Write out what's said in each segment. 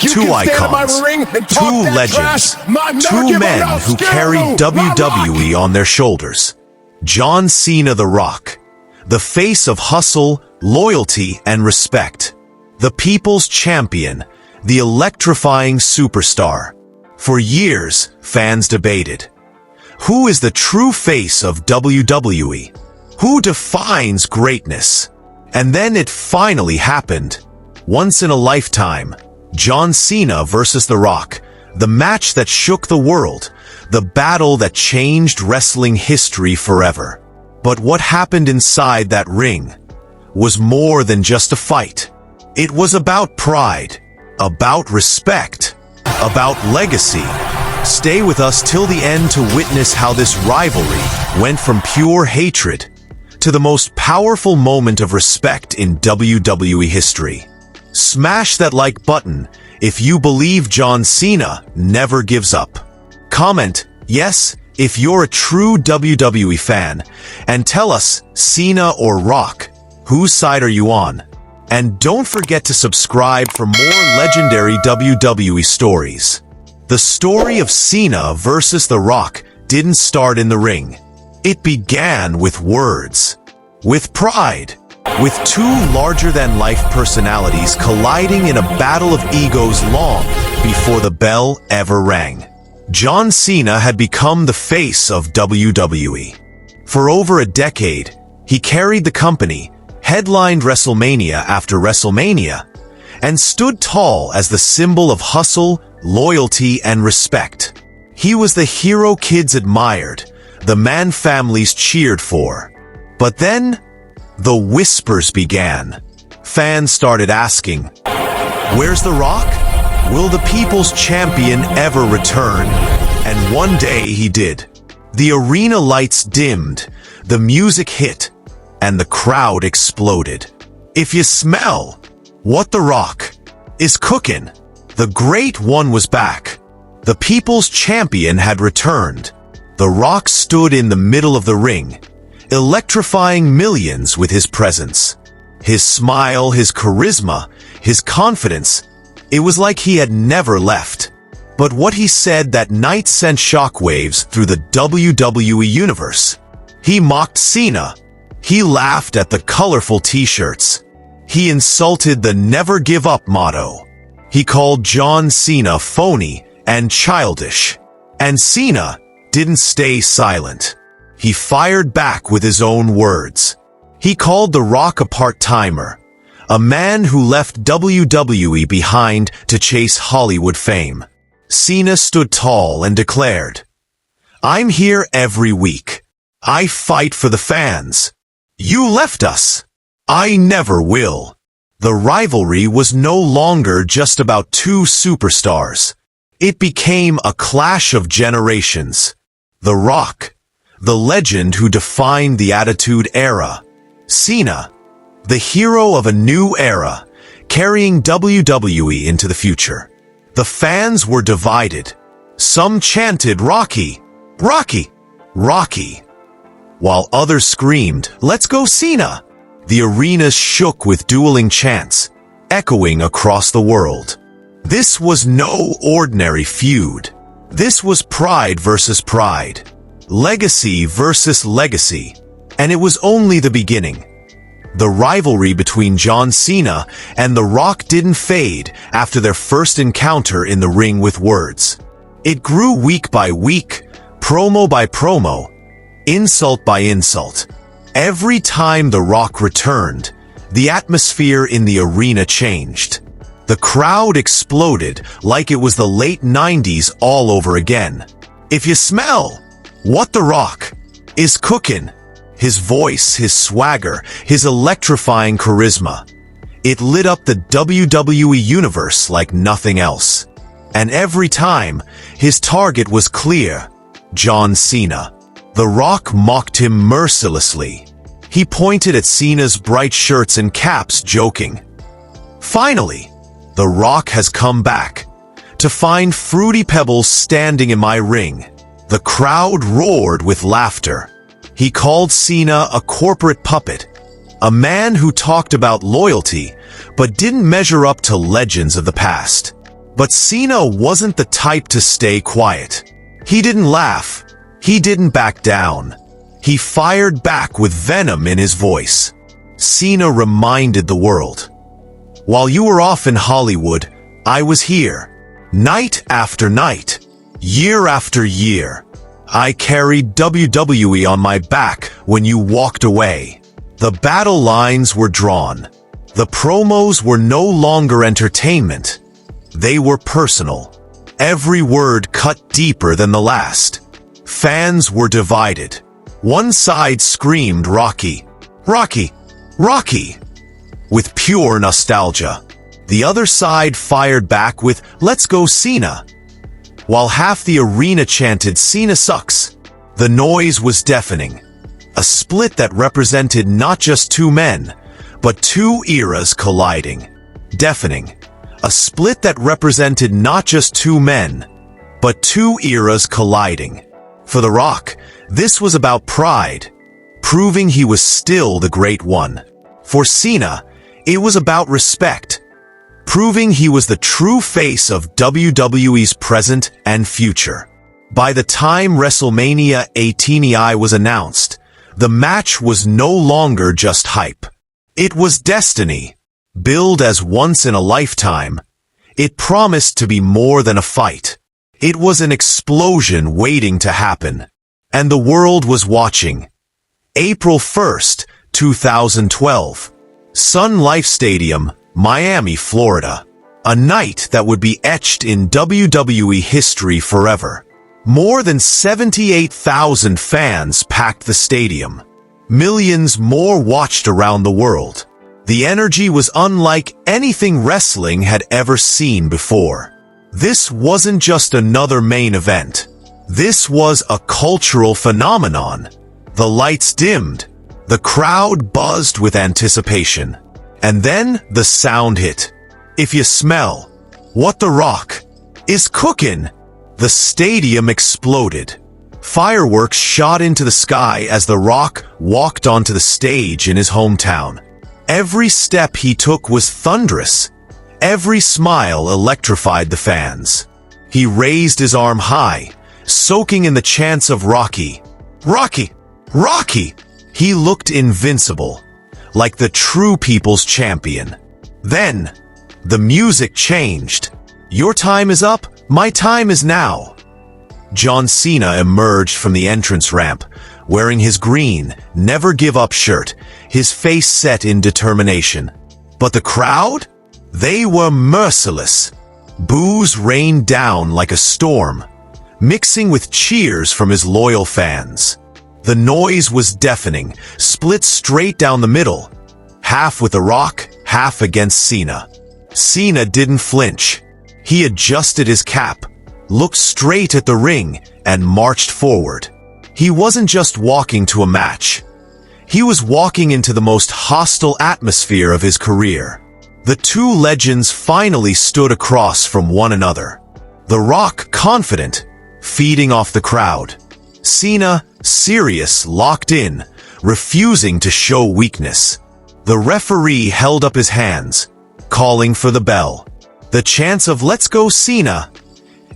Two icons, two legends, two men who carried WWE on their shoulders. John Cena, The Rock, the face of hustle, loyalty, and respect. The people's champion, the electrifying superstar. For years, fans debated, who is the true face of WWE? Who defines greatness? And then it finally happened. Once in a lifetime, John Cena versus The Rock, the match that shook the world, the battle that changed wrestling history forever. But what happened inside that ring was more than just a fight. It was about pride, about respect, about legacy. Stay with us till the end to witness how this rivalry went from pure hatred to the most powerful moment of respect in WWE history. Smash that like button if you believe John Cena never gives up. Comment yes if you're a true WWE fan, and tell us, Cena or Rock, whose side are you on? And don't forget to subscribe for more legendary WWE stories. The story of Cena versus The Rock didn't start in the ring. It began with words, with pride, with two larger-than-life personalities colliding in a battle of egos long before the bell ever rang. John Cena had become the face of WWE. For over a decade, he carried the company, headlined WrestleMania after WrestleMania, and stood tall as the symbol of hustle, loyalty, and respect. He was the hero kids admired, the man families cheered for. But then, the whispers began. Fans started asking, where's The Rock? Will the people's champion ever return? And one day he did. The arena lights dimmed, the music hit, and the crowd exploded. If you smell what The Rock is cooking, the Great One was back. The people's champion had returned. The Rock stood in the middle of the ring, electrifying millions with his presence. His smile, his charisma, his confidence, it was like he had never left. But what he said that night sent shockwaves through the WWE universe. He mocked Cena. He laughed at the colorful t-shirts. He insulted the never give up motto. He called John Cena phony and childish. And Cena didn't stay silent. He fired back with his own words. He called The Rock a part-timer, a man who left WWE behind to chase Hollywood fame. Cena stood tall and declared, I'm here every week. I fight for the fans. You left us. I never will. The rivalry was no longer just about two superstars. It became a clash of generations. The Rock, the legend who defined the Attitude Era. Cena, the hero of a new era, carrying WWE into the future. The fans were divided. Some chanted, Rocky, Rocky, Rocky, while others screamed, let's go Cena. The arenas shook with dueling chants, echoing across the world. This was no ordinary feud. This was pride versus pride, legacy versus legacy, and it was only the beginning. The rivalry between John Cena and The Rock didn't fade after their first encounter in the ring with words. It grew week by week, promo by promo, insult by insult. Every time The Rock returned, the atmosphere in the arena changed. The crowd exploded like it was the late 90s all over again. If you smell what The Rock is cooking, his voice, his swagger, his electrifying charisma, it lit up the WWE universe like nothing else. And every time, his target was clear, John Cena. The Rock mocked him mercilessly. He pointed at Cena's bright shirts and caps, joking. Finally, The Rock has come back to find Fruity Pebbles standing in my ring. The crowd roared with laughter. He called Cena a corporate puppet, a man who talked about loyalty but didn't measure up to legends of the past. But Cena wasn't the type to stay quiet. He didn't laugh. He didn't back down. He fired back with venom in his voice. Cena reminded the world, "While you were off in Hollywood, I was here. Night after night, year after year. I carried WWE on my back when you walked away." The battle lines were drawn. The promos were no longer entertainment. They were personal. Every word cut deeper than the last. Fans were divided. One side screamed Rocky, Rocky, Rocky, with pure nostalgia. The other side fired back with "Let's go Cena." While half the arena chanted "Cena sucks," the noise was deafening. A split that represented not just two men, but two eras colliding. Deafening. A split that represented not just two men, but two eras colliding. For The Rock, this was about pride, proving he was still the Great One. For Cena, it was about respect, proving he was the true face of WWE's present and future. By the time WrestleMania 18 was announced, the match was no longer just hype. It was destiny. Billed as once in a lifetime, it promised to be more than a fight. It was an explosion waiting to happen. And the world was watching. April 1st, 2012. Sun Life Stadium, Miami, Florida. A night that would be etched in WWE history forever. More than 78,000 fans packed the stadium. Millions more watched around the world. The energy was unlike anything wrestling had ever seen before. This wasn't just another main event. This was a cultural phenomenon. The lights dimmed. The crowd buzzed with anticipation. And then the sound hit. If you smell what The Rock is cooking, the stadium exploded. Fireworks shot into the sky as The Rock walked onto the stage in his hometown. Every step he took was thunderous. Every smile electrified the fans. He raised his arm high, soaking in the chants of Rocky. Rocky! Rocky! He looked invincible, like the true people's champion. Then, the music changed. Your time is up, my time is now. John Cena emerged from the entrance ramp, wearing his green, never-give-up shirt, his face set in determination. But the crowd? They were merciless. Boos rained down like a storm, mixing with cheers from his loyal fans. The noise was deafening, split straight down the middle, half with The Rock, half against Cena. Cena didn't flinch. He adjusted his cap, looked straight at the ring, and marched forward. He wasn't just walking to a match. He was walking into the most hostile atmosphere of his career. The two legends finally stood across from one another. The Rock confident, feeding off the crowd. Cena serious, locked in, refusing to show weakness. The referee held up his hands, calling for the bell. The chants of "Let's go Cena"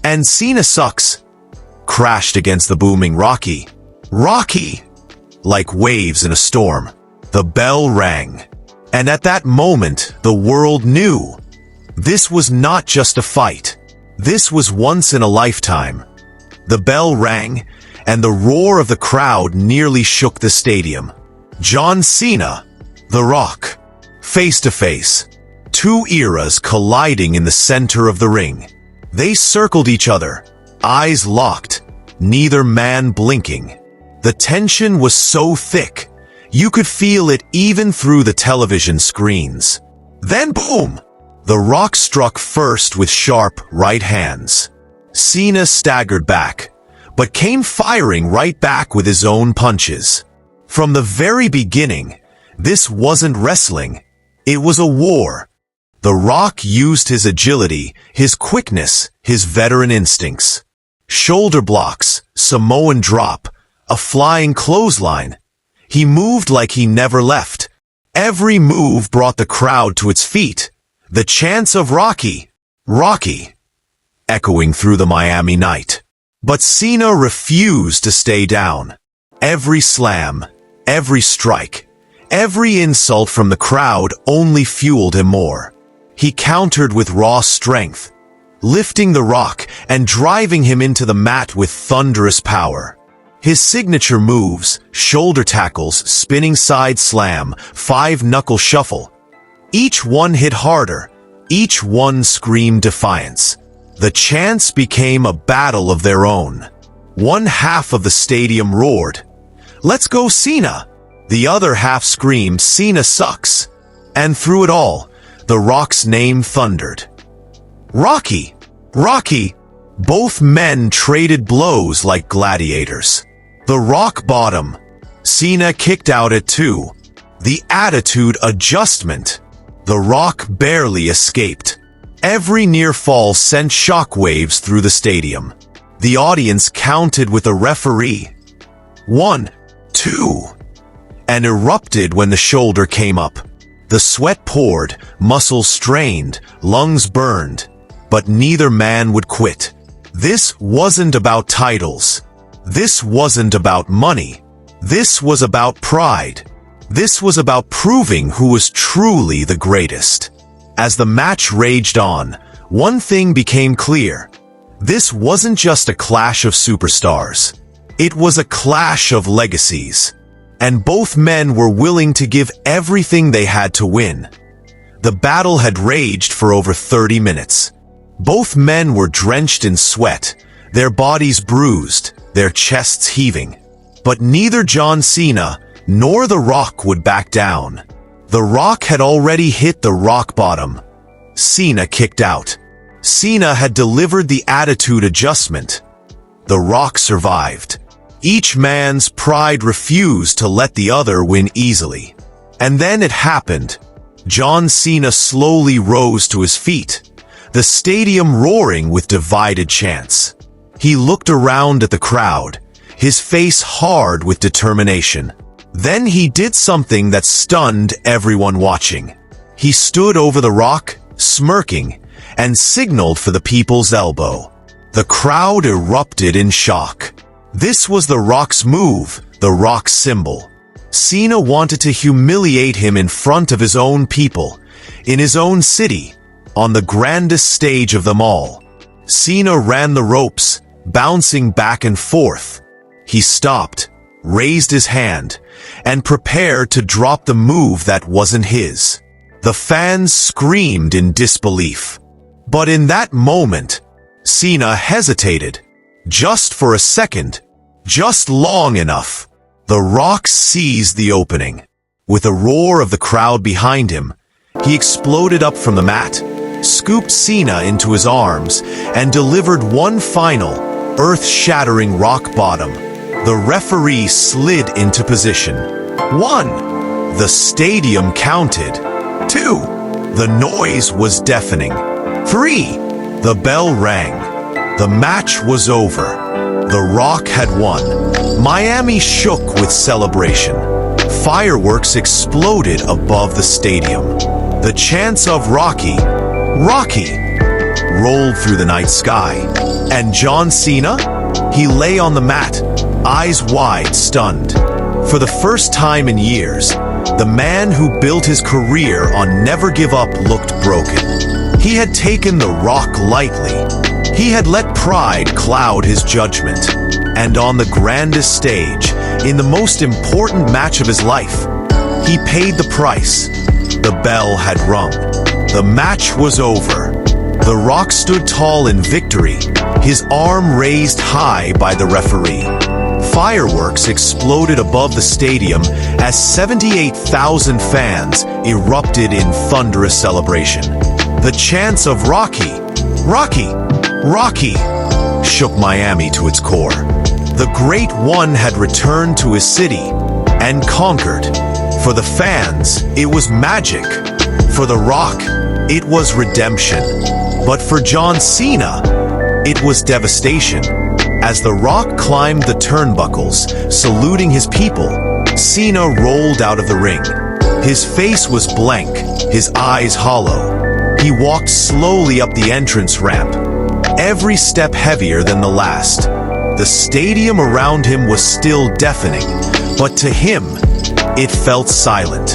and "Cena sucks" crashed against the booming Rocky. Rocky! Like waves in a storm. The bell rang. And at that moment, the world knew. This was not just a fight. This was once in a lifetime. The bell rang, and the roar of the crowd nearly shook the stadium. John Cena, The Rock, face to face. Two eras colliding in the center of the ring. They circled each other, eyes locked, neither man blinking. The tension was so thick, you could feel it even through the television screens. Then boom! The Rock struck first with sharp right hands. Cena staggered back, but came firing right back with his own punches. From the very beginning, this wasn't wrestling. It was a war. The Rock used his agility, his quickness, his veteran instincts. Shoulder blocks, Samoan drop, a flying clothesline. He moved like he never left. Every move brought the crowd to its feet. The chants of Rocky, Rocky, echoing through the Miami night. But Cena refused to stay down. Every slam, every strike, every insult from the crowd only fueled him more. He countered with raw strength, lifting The Rock and driving him into the mat with thunderous power. His signature moves, shoulder tackles, spinning side slam, 5-knuckle shuffle. Each one hit harder, each one screamed defiance. The chants became a battle of their own. One half of the stadium roared, "Let's go Cena!" The other half screamed, "Cena sucks!" And through it all, The Rock's name thundered. "Rocky! Rocky!" Both men traded blows like gladiators. The Rock bottom. Cena kicked out at 2. The attitude adjustment. The Rock barely escaped. Every near fall sent shockwaves through the stadium. The audience counted with a referee. 1, 2, and erupted when the shoulder came up. The sweat poured, muscles strained, lungs burned, but neither man would quit. This wasn't about titles. This wasn't about money. This was about pride. This was about proving who was truly the greatest. As the match raged on, one thing became clear. This wasn't just a clash of superstars. It was a clash of legacies. And both men were willing to give everything they had to win. The battle had raged for over 30 minutes. Both men were drenched in sweat, their bodies bruised, their chests heaving. But neither John Cena nor The Rock would back down. The Rock had already hit the rock bottom. Cena kicked out. Cena had delivered the attitude adjustment. The Rock survived. Each man's pride refused to let the other win easily. And then it happened. John Cena slowly rose to his feet, the stadium roaring with divided chants. He looked around at the crowd, his face hard with determination. Then he did something that stunned everyone watching. He stood over The Rock, smirking, and signaled for the people's elbow. The crowd erupted in shock. This was The Rock's move, The Rock's symbol. Cena wanted to humiliate him in front of his own people, in his own city, on the grandest stage of them all. Cena ran the ropes, bouncing back and forth. He stopped, raised his hand, and prepared to drop the move that wasn't his. The fans screamed in disbelief. But in that moment, Cena hesitated. Just for a second, just long enough. The Rock seized the opening. With a roar of the crowd behind him, he exploded up from the mat, scooped Cena into his arms, and delivered one final, earth-shattering rock bottom. The referee slid into position. 1. The stadium counted. 2. The noise was deafening. 3. The bell rang. The match was over. The Rock had won. Miami shook with celebration. Fireworks exploded above the stadium. The chants of Rocky, Rocky, rolled through the night sky. And John Cena? He lay on the mat, eyes wide, stunned. For the first time in years, the man who built his career on never give up looked broken. He had taken The Rock lightly. He had let pride cloud his judgment. And on the grandest stage, in the most important match of his life, he paid the price. The bell had rung. The match was over. The Rock stood tall in victory, his arm raised high by the referee. Fireworks exploded above the stadium as 78,000 fans erupted in thunderous celebration. The chants of Rocky, Rocky, Rocky shook Miami to its core. The Great One had returned to his city and conquered. For the fans, it was magic. For The Rock, it was redemption. But for John Cena, it was devastation. As The Rock climbed the turnbuckles, saluting his people, Cena rolled out of the ring. His face was blank, his eyes hollow. He walked slowly up the entrance ramp. every step heavier than the last. The stadium around him was still deafening, but to him, it felt silent.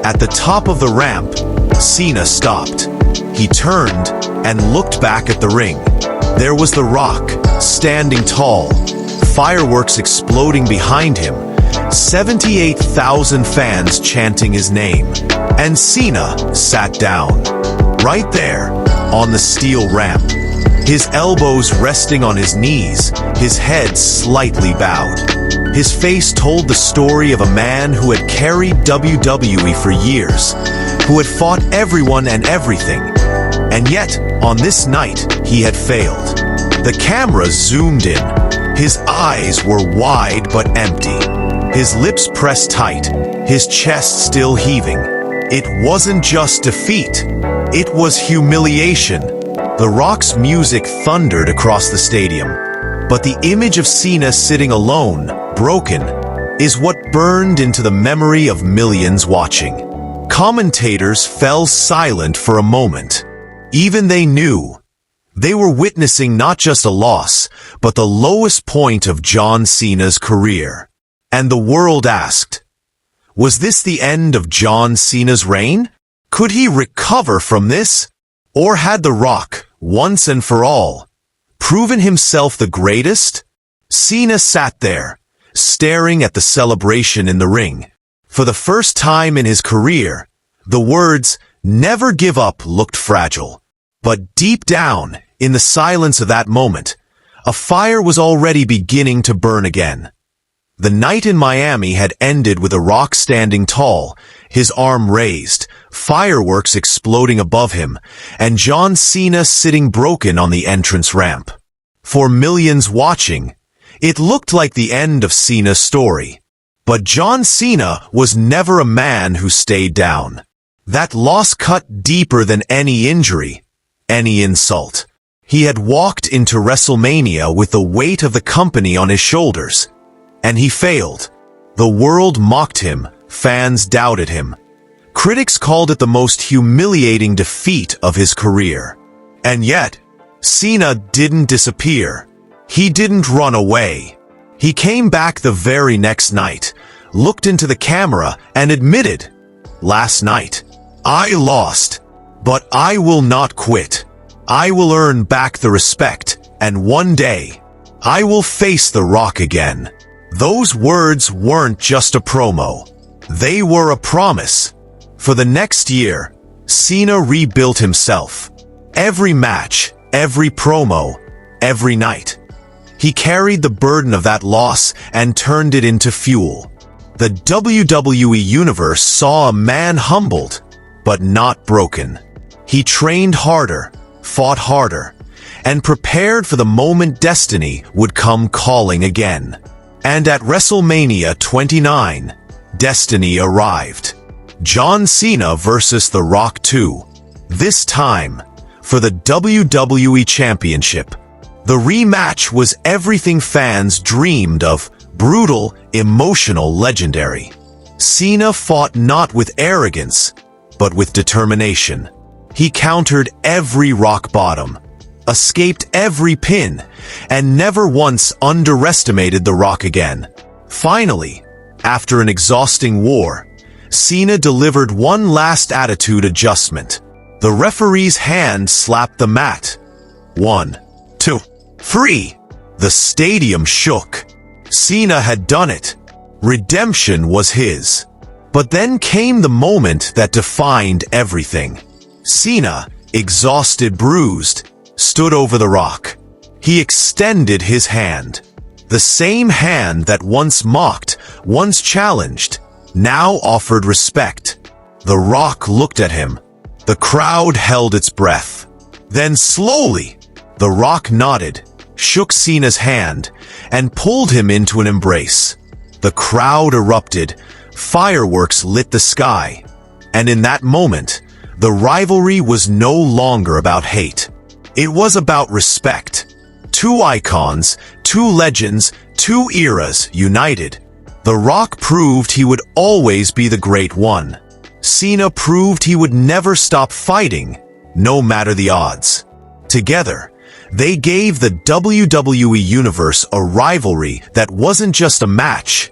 At the top of the ramp, Cena stopped. He turned and looked back at the ring. There was The Rock, standing tall, fireworks exploding behind him, 78,000 fans chanting his name. And Cena sat down, right there, on the steel ramp, his elbows resting on his knees, his head slightly bowed. His face told the story of a man who had carried WWE for years, who had fought everyone and everything, and yet, on this night, he had failed. The camera zoomed in. His eyes were wide but empty. His lips pressed tight, his chest still heaving. It wasn't just defeat, it was humiliation. The Rock's music thundered across the stadium, but the image of Cena sitting alone, broken, is what burned into the memory of millions watching. Commentators fell silent for a moment. Even they knew. They were witnessing not just a loss, but the lowest point of John Cena's career. And the world asked, was this the end of John Cena's reign? Could he recover from this? Or had The Rock, once and for all, proven himself the greatest? Cena sat there, staring at the celebration in the ring. For the first time in his career, the words, "Never give up," looked fragile. But deep down, in the silence of that moment, a fire was already beginning to burn again. The night in Miami had ended with The Rock standing tall, his arm raised, fireworks exploding above him, and John Cena sitting broken on the entrance ramp. For millions watching, it looked like the end of Cena's story. But John Cena was never a man who stayed down. That loss cut deeper than any injury, any insult. He had walked into WrestleMania with the weight of the company on his shoulders. And he failed. The world mocked him, fans doubted him. Critics called it the most humiliating defeat of his career. And yet, Cena didn't disappear. He didn't run away. He came back the very next night, looked into the camera, and admitted, "Last night, I lost, but I will not quit. I will earn back the respect, and one day, I will face The Rock again." Those words weren't just a promo. They were a promise. For the next year, Cena rebuilt himself. Every match, every promo, every night. He carried the burden of that loss and turned it into fuel. The WWE Universe saw a man humbled, but not broken. He trained harder, fought harder, and prepared for the moment destiny would come calling again. And at WrestleMania 29, destiny arrived. John Cena versus The Rock 2. This time, for the WWE Championship. The rematch was everything fans dreamed of: brutal, emotional, legendary. Cena fought not with arrogance, but with determination. He countered every rock bottom, escaped every pin, and never once underestimated The Rock again. Finally, after an exhausting war, Cena delivered one last attitude adjustment. The referee's hand slapped the mat. 1, 2, 3. The stadium shook. Cena had done it. Redemption was his. But then came the moment that defined everything. Cena, exhausted, bruised, stood over The Rock. He extended his hand. The same hand that once mocked, once challenged, now offered respect. The Rock looked at him. The crowd held its breath. Then slowly, The Rock nodded, shook Cena's hand, and pulled him into an embrace. The crowd erupted. Fireworks lit the sky. And in that moment, the rivalry was no longer about hate. It was about respect. Two icons, two legends, two eras united. The Rock proved he would always be the great one. Cena proved he would never stop fighting, no matter the odds. Together, They gave the WWE Universe a rivalry that wasn't just a match.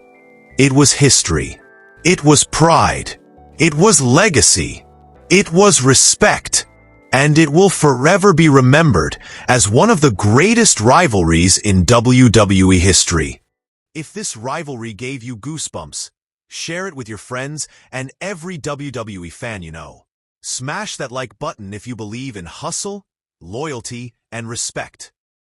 It was history. It was pride. It was legacy. It was respect. And it will forever be remembered as one of the greatest rivalries in WWE history. If this rivalry gave you goosebumps, share it with your friends and every WWE fan you know. Smash that like button if you believe in hustle, loyalty, and respect.